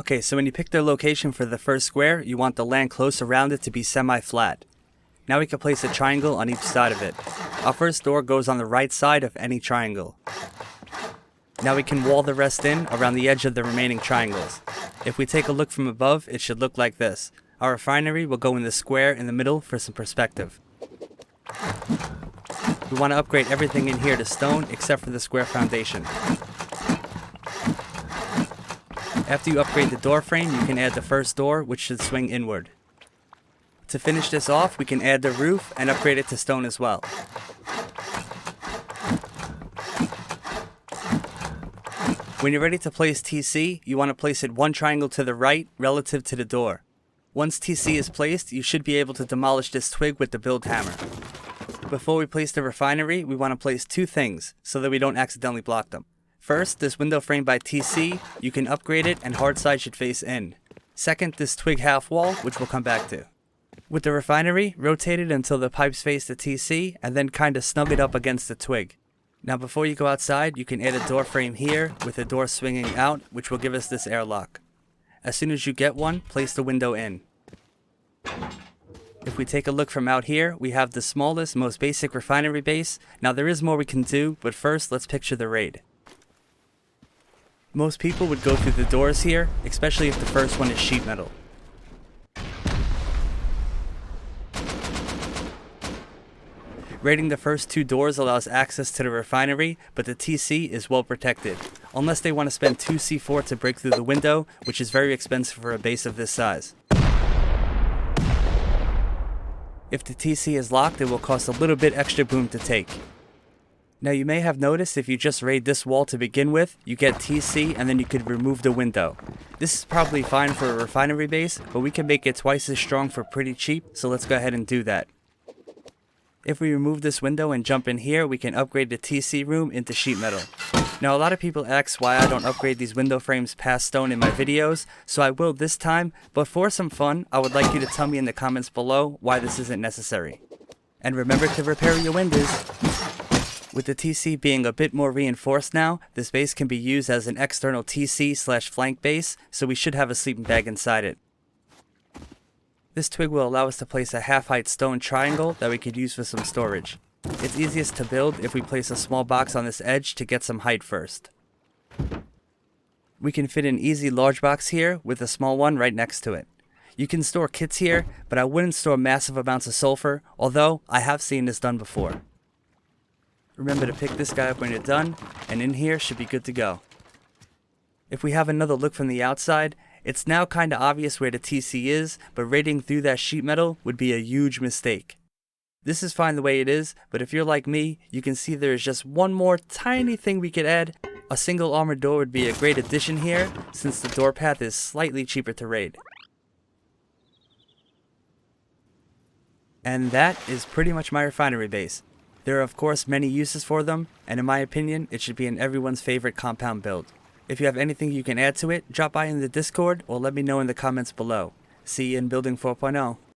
Okay, so when you pick the location for the first square, you want the land close around it to be semi-flat. Now we can place a triangle on each side of it. Our first door goes on the right side of any triangle. Now we can wall the rest in around the edge of the remaining triangles. If we take a look from above, it should look like this. Our refinery will go in the square in the middle for some perspective. We want to upgrade everything in here to stone except for the square foundation. After you upgrade the door frame, you can add the first door, which should swing inward. To finish this off, we can add the roof and upgrade it to stone as well. When you're ready to place TC, you want to place it one triangle to the right relative to the door. Once TC is placed, you should be able to demolish this twig with the build hammer. Before we place the refinery, we want to place two things so that we don't accidentally block them. First, this window frame by TC, you can upgrade it and hard side should face in. Second, this twig half wall, which we'll come back to. With the refinery, rotate it until the pipes face the TC and then kinda snug it up against the twig. Now before you go outside, you can add a door frame here with the door swinging out, which will give us this airlock. As soon as you get one, place the window in. If we take a look from out here, we have the smallest, most basic refinery base. Now there is more we can do, but first let's picture the raid. Most people would go through the doors here, especially if the first one is sheet metal. Raiding the first two doors allows access to the refinery, but the TC is well protected, unless they want to spend 2 C4 to break through the window, which is very expensive for a base of this size. If the TC is locked, it will cost a little bit extra boom to take. Now you may have noticed if you just raid this wall to begin with, you get TC and then you could remove the window. This is probably fine for a refinery base, but we can make it twice as strong for pretty cheap, so let's go ahead and do that. If we remove this window and jump in here, we can upgrade the TC room into sheet metal. Now a lot of people ask why I don't upgrade these window frames past stone in my videos, so I will this time, but for some fun, I would like you to tell me in the comments below why this isn't necessary. And remember to repair your windows. With the TC being a bit more reinforced now, this base can be used as an external TC/flank base, so we should have a sleeping bag inside it. This twig will allow us to place a half-height stone triangle that we could use for some storage. It's easiest to build if we place a small box on this edge to get some height first. We can fit an easy large box here with a small one right next to it. You can store kits here, but I wouldn't store massive amounts of sulfur, although I have seen this done before. Remember to pick this guy up when you're done, and in here should be good to go. If we have another look from the outside, it's now kinda obvious where the TC is, but raiding through that sheet metal would be a huge mistake. This is fine the way it is, but if you're like me, you can see there is just one more tiny thing we could add. A single armored door would be a great addition here, since the door path is slightly cheaper to raid. And that is pretty much my refinery base. There are of course many uses for them, and in my opinion, it should be in everyone's favorite compound build. If you have anything you can add to it, drop by in the Discord or let me know in the comments below. See you in Building 4.0.